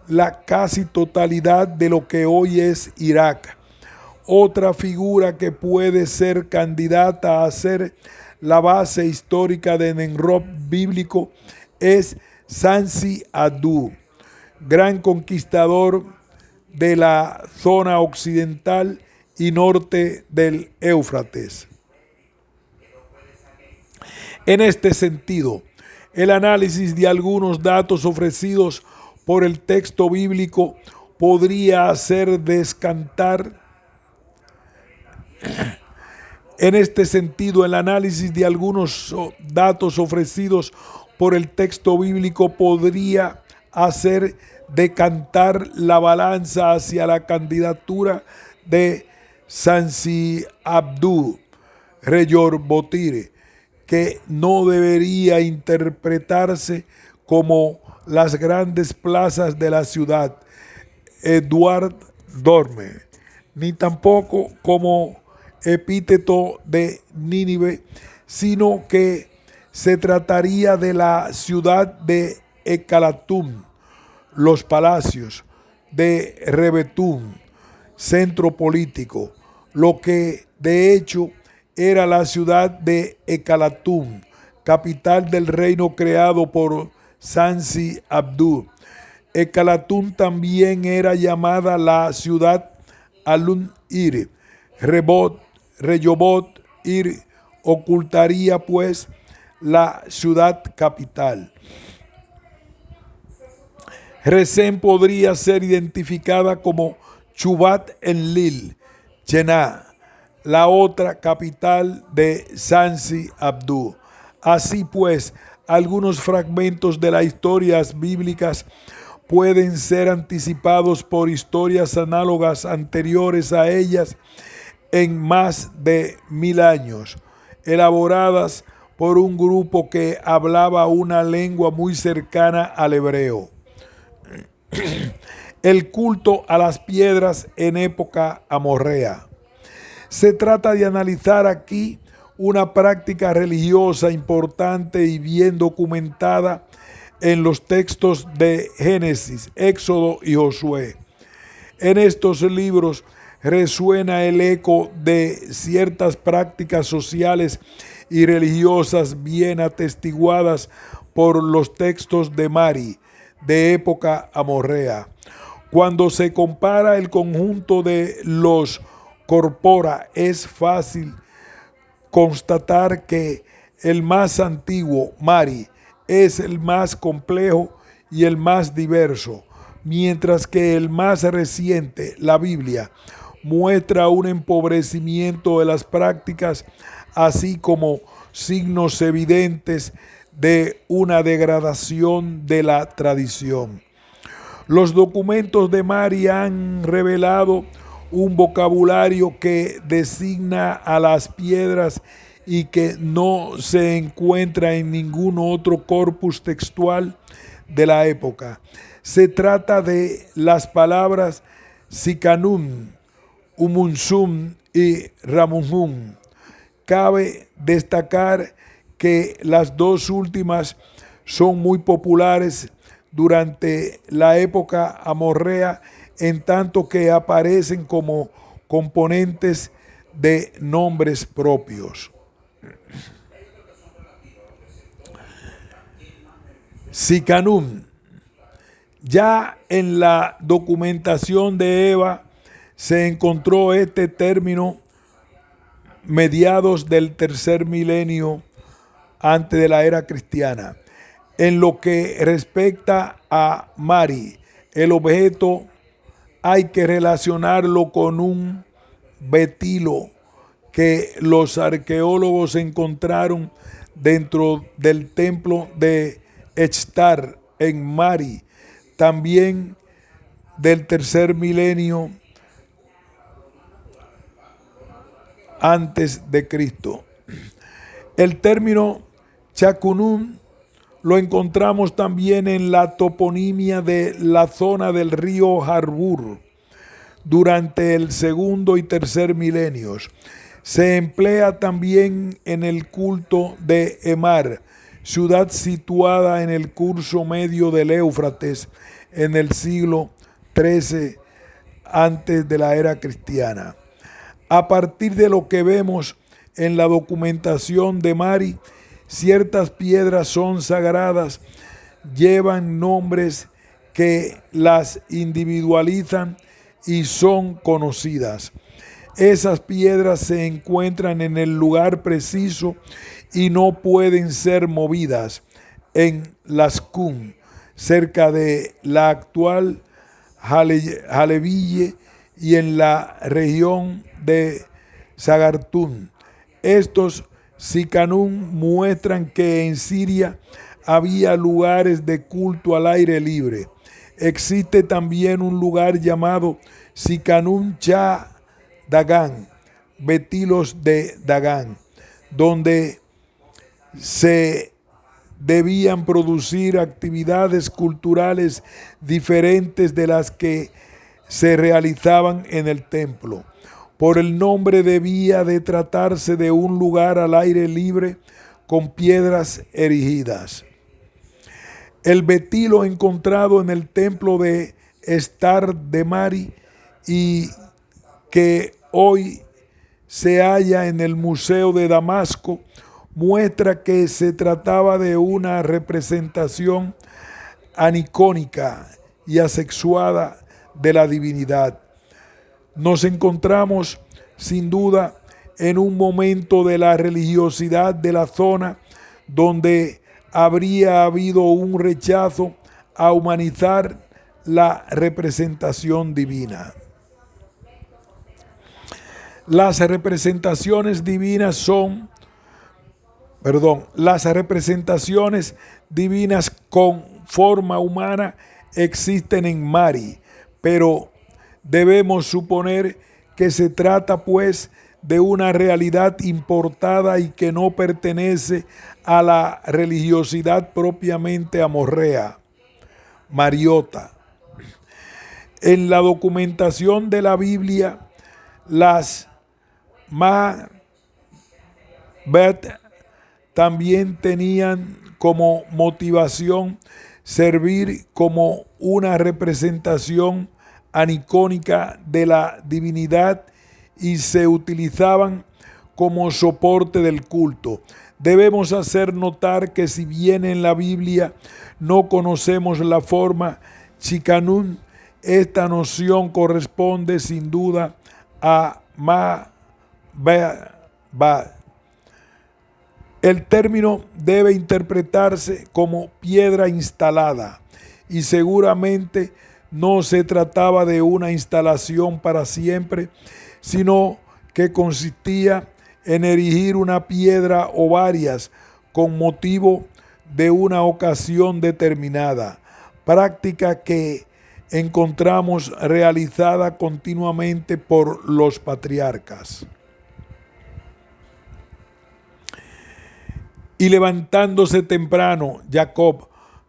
la casi totalidad de lo que hoy es Irak. Otra figura que puede ser candidata a ser la base histórica de Nimrod bíblico es Sansi-Addu, gran conquistador de la zona occidental y norte del Éufrates. En este sentido, el análisis de algunos datos ofrecidos por el texto bíblico podría hacer descartar. En este sentido, el análisis de algunos datos ofrecidos por el texto bíblico podría hacer decantar la balanza hacia la candidatura de Sansi-Addu Reyobotir, que no debería interpretarse como las grandes plazas de la ciudad, Edward Dorme, ni tampoco como epíteto de Nínive, sino que se trataría de la ciudad de Ecalatum, los palacios de Rebetum, centro político, lo que de hecho era la ciudad de Ecalatum, capital del reino creado por Sansi-Addu. Ecalatum también era llamada la ciudad Alun-Ir. Reyobot-Ir ocultaría pues la ciudad capital. Resén podría ser identificada como Chubat Enlil, Chená, la otra capital de Sansi-Addu. Así pues, algunos fragmentos de las historias bíblicas pueden ser anticipados por historias análogas anteriores a ellas en más de 1000 años, elaboradas por un grupo que hablaba una lengua muy cercana al hebreo. El culto a las piedras en época amorrea. Se trata de analizar aquí una práctica religiosa importante y bien documentada en los textos de Génesis, Éxodo y Josué. En estos libros resuena el eco de ciertas prácticas sociales y religiosas bien atestiguadas por los textos de Mari, de época amorrea. Cuando se compara el conjunto de los corpora, es fácil constatar que el más antiguo, Mari, es el más complejo y el más diverso, mientras que el más reciente, la Biblia, muestra un empobrecimiento de las prácticas, así como signos evidentes de una degradación de la tradición. Los documentos de Mari han revelado un vocabulario que designa a las piedras y que no se encuentra en ningún otro corpus textual de la época. Se trata de las palabras Sicanum, Umunsum y Ramunhum. Cabe destacar que las dos últimas son muy populares durante la época amorrea, en tanto que aparecen como componentes de nombres propios. Sicanum. Ya en la documentación de Eva se encontró este término mediados del tercer milenio antes de la era cristiana. En lo que respecta a Mari, el objeto hay que relacionarlo con un betilo que los arqueólogos encontraron dentro del templo de Echtar en Mari, también del tercer milenio antes de Cristo. El término Chacunum lo encontramos también en la toponimia de la zona del río Harbur durante el segundo y tercer milenios. Se emplea también en el culto de Emar, ciudad situada en el curso medio del Éufrates en el siglo XIII antes de la era cristiana. A partir de lo que vemos en la documentación de Mari, ciertas piedras son sagradas, llevan nombres que las individualizan y son conocidas. Esas piedras se encuentran en el lugar preciso y no pueden ser movidas. En Las Cun, cerca de la actual Jaleville y en la región de Sagartún. Estos Sicanum muestran que en Siria había lugares de culto al aire libre. Existe también un lugar llamado Sicanum Cha Dagan, Betilos de Dagan, donde se debían producir actividades culturales diferentes de las que se realizaban en el templo. Por el nombre debía de tratarse de un lugar al aire libre con piedras erigidas. El betilo encontrado en el templo de Estar de Mari y que hoy se halla en el Museo de Damasco muestra que se trataba de una representación anicónica y asexuada de la divinidad. Nos encontramos sin duda en un momento de la religiosidad de la zona donde habría habido un rechazo a humanizar la representación divina. Las representaciones divinas con forma humana existen en Mari, pero debemos suponer que se trata pues de una realidad importada y que no pertenece a la religiosidad propiamente amorrea, mariota. En la documentación de la Biblia, las Ma'bed también tenían como motivación servir como una representación anicónica de la divinidad y se utilizaban como soporte del culto. Debemos hacer notar que si bien en la Biblia no conocemos la forma Chikanun, esta noción corresponde sin duda a Ma'bed. El término debe interpretarse como piedra instalada y seguramente no se trataba de una instalación para siempre, sino que consistía en erigir una piedra o varias con motivo de una ocasión determinada, práctica que encontramos realizada continuamente por los patriarcas. Y levantándose temprano, Jacob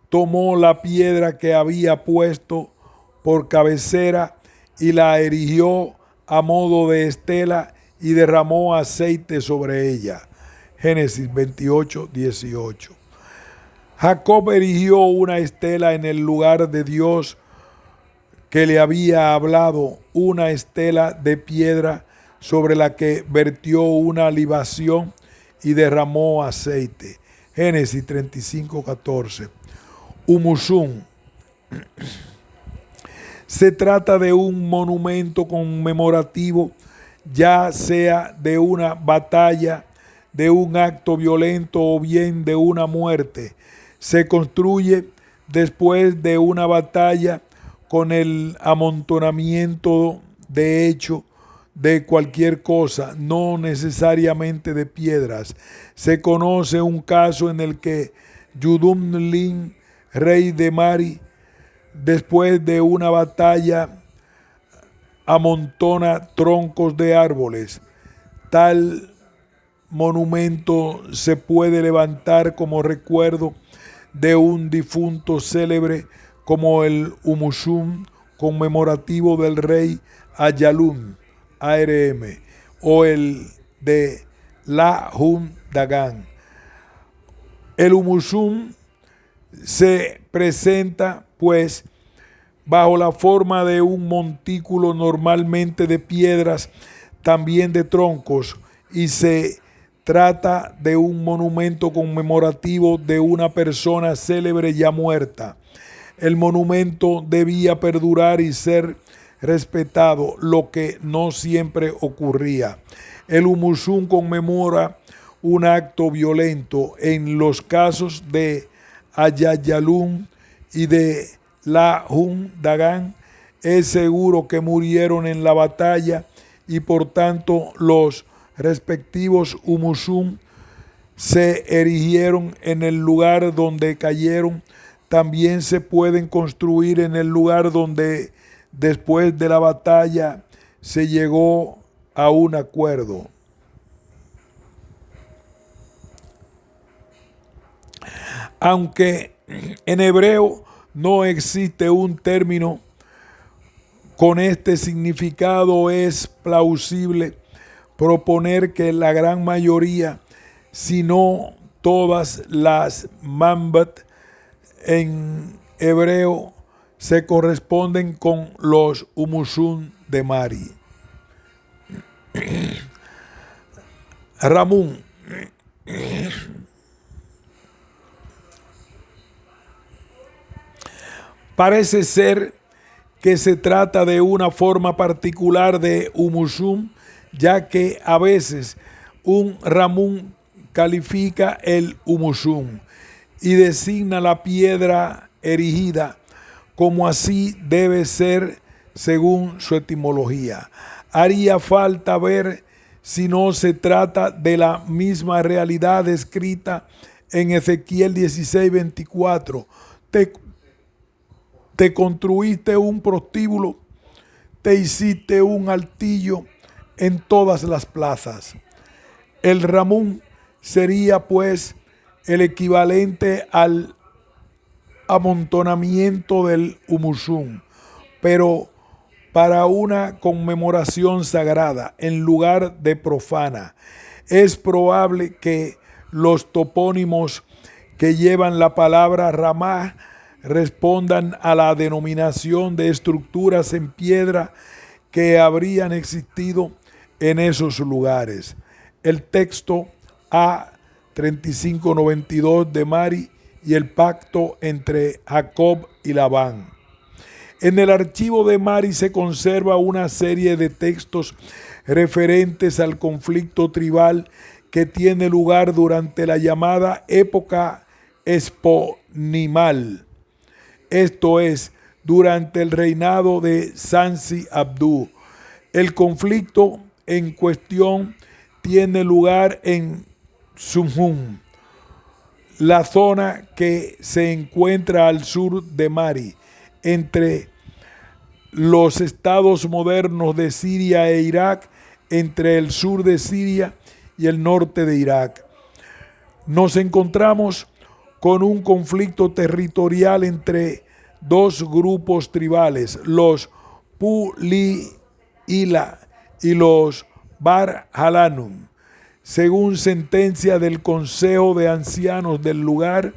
tomó la piedra que había puesto por cabecera y la erigió a modo de estela y derramó aceite sobre ella. Génesis 28, 18. Jacob erigió una estela en el lugar de Dios que le había hablado, una estela de piedra sobre la que vertió una libación y derramó aceite. Génesis 35, 14. Humusum. Se trata de un monumento conmemorativo, ya sea de una batalla, de un acto violento o bien de una muerte. Se construye después de una batalla con el amontonamiento de hecho de cualquier cosa, no necesariamente de piedras. Se conoce un caso en el que Yudum-Lin, rey de Mari, después de una batalla, amontona troncos de árboles. Tal monumento se puede levantar como recuerdo de un difunto célebre como el Humusum conmemorativo del rey Ayalun, ARM, o el de Lahum Dagan. El Humusum se presenta pues bajo la forma de un montículo normalmente de piedras, también de troncos, y se trata de un monumento conmemorativo de una persona célebre ya muerta. El monumento debía perdurar y ser respetado, lo que no siempre ocurría. El Humusum conmemora un acto violento. En los casos de Ayayalun y de Lahum Dagan, es seguro que murieron en la batalla y por tanto los respectivos Humusum se erigieron en el lugar donde cayeron. También se pueden construir en el lugar donde después de la batalla se llegó a un acuerdo. Aunque en hebreo no existe un término con este significado, es plausible proponer que la gran mayoría, si no todas las Mambat en hebreo, se corresponden con los Humusum de Mari. Ramún. Parece ser que se trata de una forma particular de Humusum, ya que a veces un Ramún califica el Humusum y designa la piedra erigida, como así debe ser según su etimología. Haría falta ver si no se trata de la misma realidad descrita en Ezequiel 16:24. te construiste un prostíbulo, te hiciste un altillo en todas las plazas. El ramún sería pues el equivalente al amontonamiento del humusún, pero para una conmemoración sagrada en lugar de profana. Es probable que los topónimos que llevan la palabra Ramá respondan a la denominación de estructuras en piedra que habrían existido en esos lugares. El texto A3592 de Mari y el pacto entre Jacob y Labán. En el archivo de Mari se conserva una serie de textos referentes al conflicto tribal que tiene lugar durante la llamada época exponimial, esto es, durante el reinado de Sansi Abdú. El conflicto en cuestión tiene lugar en Sumhum, la zona que se encuentra al sur de Mari, entre los estados modernos de Siria e Irak, entre el sur de Siria y el norte de Irak. Nos encontramos con un conflicto territorial entre dos grupos tribales, los Pu-li-ila y los Bar-Halanum. Según sentencia del Consejo de Ancianos del lugar,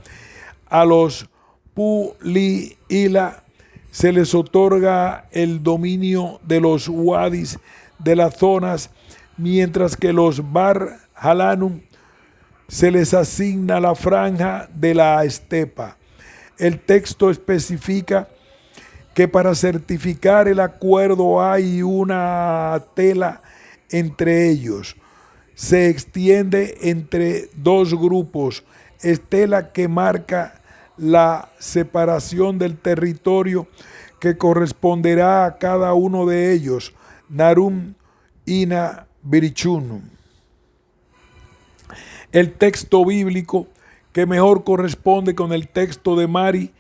a los Pu-li-ila se les otorga el dominio de los wadis de las zonas, mientras que los Bar-Halanum se les asigna la franja de la estepa. El texto especifica que para certificar el acuerdo hay una tela entre ellos. Se extiende entre dos grupos, estela que marca la separación del territorio que corresponderá a cada uno de ellos, Narum Ina Birichunum. El texto bíblico que mejor corresponde con el texto de Mari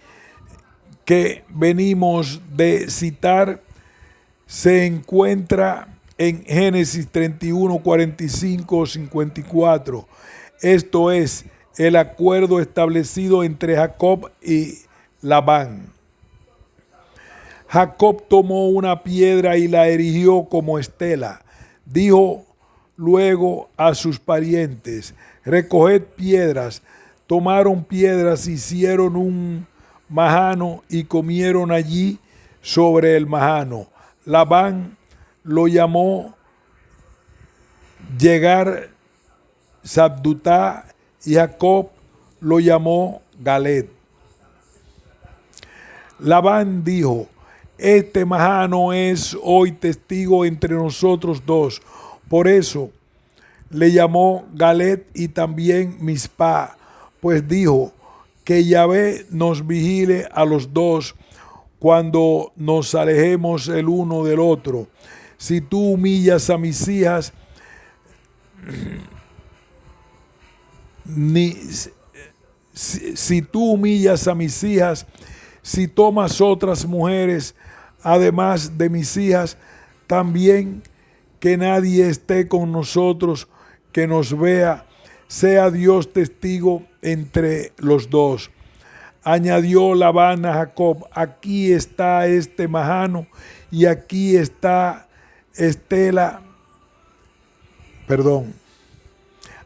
que venimos de citar se encuentra en Génesis 31, 45, 54. Esto es el acuerdo establecido entre Jacob y Labán. Jacob tomó una piedra y la erigió como estela. Dijo luego a sus parientes: recoged piedras. Tomaron piedras, hicieron un majano y comieron allí sobre el majano. Labán lo llamó Yegar Sabdutá y Jacob lo llamó Galet. Labán dijo: este majano es hoy testigo entre nosotros dos. Por eso le llamó Galet y también Mizpah, pues dijo: que Yahvé nos vigile a los dos cuando nos alejemos el uno del otro. Si tú humillas a mis hijas, si tú humillas a mis hijas, si tomas otras mujeres además de mis hijas, también que nadie esté con nosotros que nos vea, sea Dios testigo entre los dos. Añadió Labán a Jacob: aquí está este majano y aquí está Estela.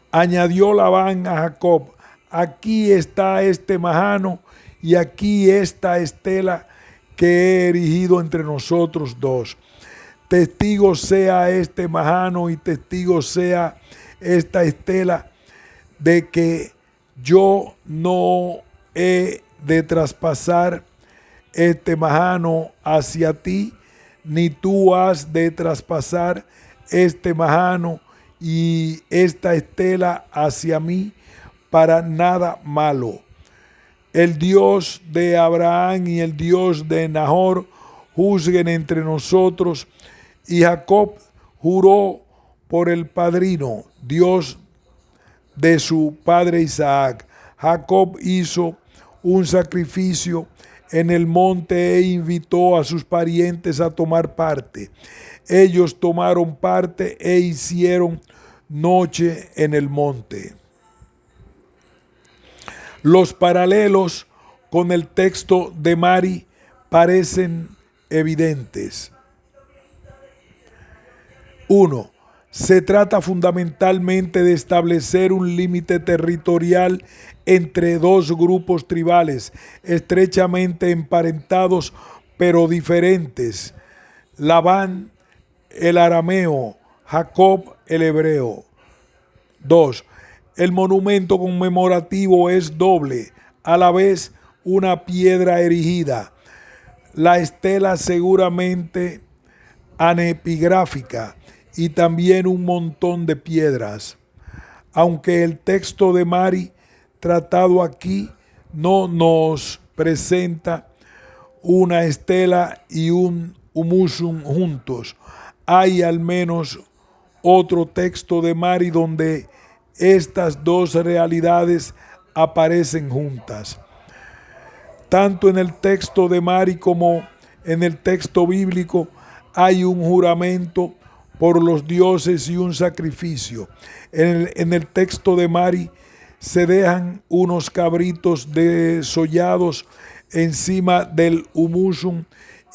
Añadió Labán a Jacob: aquí está este majano y aquí está Estela que he erigido entre nosotros dos. Testigo sea este majano y testigo sea esta Estela de que yo no he de traspasar este majano hacia ti, ni tú has de traspasar este majano y esta estela hacia mí para nada malo. El Dios de Abraham y el Dios de Nahor juzguen entre nosotros. Y Jacob juró por el padrino, Dios de su padre Isaac. Jacob hizo un sacrificio en el monte e invitó a sus parientes a tomar parte. Ellos tomaron parte e hicieron noche en el monte. Los paralelos con el texto de Mari parecen evidentes. 1. Se trata fundamentalmente de establecer un límite territorial entre dos grupos tribales estrechamente emparentados pero diferentes. Labán, el arameo; Jacob, el hebreo. 2. El monumento conmemorativo es doble, a la vez una piedra erigida. La estela seguramente anepigráfica y también un montón de piedras. Aunque el texto de Mari tratado aquí no nos presenta una estela y un humusum juntos, hay al menos otro texto de Mari donde estas dos realidades aparecen juntas. Tanto en el texto de Mari como en el texto bíblico hay un juramento por los dioses y un sacrificio. En el texto de Mari se dejan unos cabritos desollados encima del humusum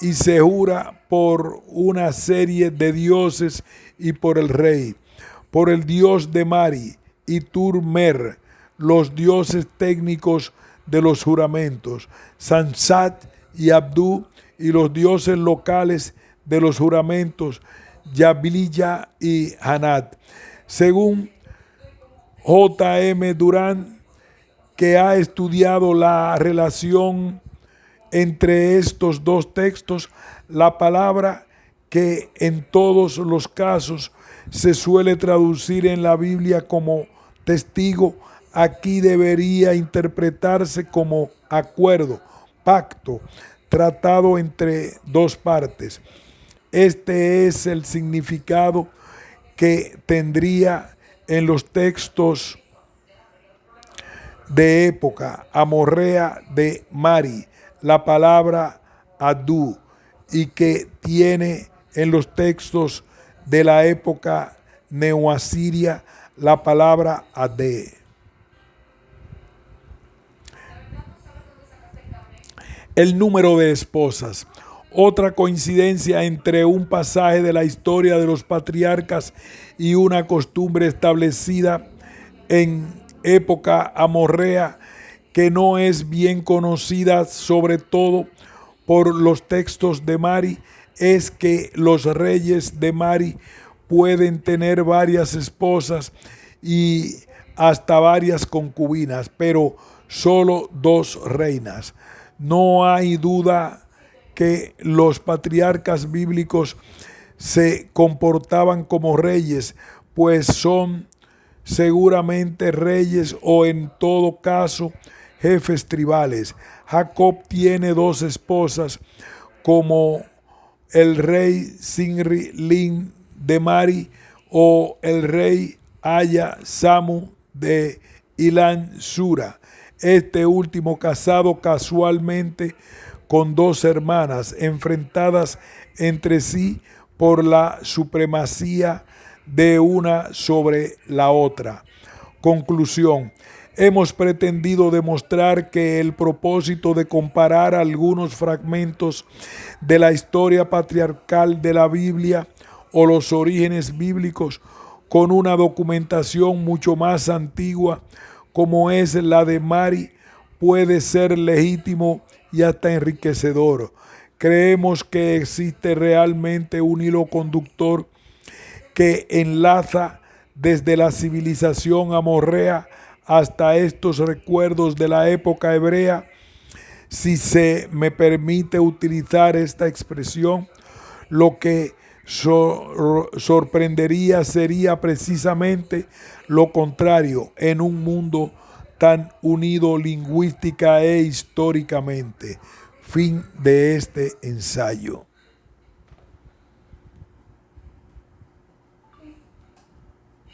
y se jura por una serie de dioses y por el rey, por el dios de Mari y Tur-Mer, los dioses técnicos de los juramentos, Sansat y Abdu, y los dioses locales de los juramentos, Yabiliya y Hanat. Según J.M. Durán, que ha estudiado la relación entre estos dos textos, la palabra que en todos los casos se suele traducir en la Biblia como testigo, aquí debería interpretarse como acuerdo, pacto, tratado entre dos partes. Este es el significado que tendría en los textos de época amorrea de Mari la palabra Adú, y que tiene en los textos de la época neoasiria la palabra Ade. El número de esposas. Otra coincidencia entre un pasaje de la historia de los patriarcas y una costumbre establecida en época amorrea que no es bien conocida, sobre todo por los textos de Mari, es que los reyes de Mari pueden tener varias esposas y hasta varias concubinas, pero solo dos reinas. No hay duda que los patriarcas bíblicos se comportaban como reyes, pues son seguramente reyes o en todo caso jefes tribales. Jacob tiene dos esposas, como el rey Sinri-Lin de Mari o el rey Aya Samu de Ilan Sura. Este último casado casualmente con dos hermanas enfrentadas entre sí por la supremacía de una sobre la otra. Conclusión. Hemos pretendido demostrar que el propósito de comparar algunos fragmentos de la historia patriarcal de la Biblia o los orígenes bíblicos con una documentación mucho más antigua como es la de Mari puede ser legítimo y hasta enriquecedor. Creemos que existe realmente un hilo conductor que enlaza desde la civilización amorrea hasta estos recuerdos de la época hebrea. Si se me permite utilizar esta expresión, lo que sorprendería sería precisamente lo contrario en un mundo tan unido lingüística e históricamente. Fin de este ensayo.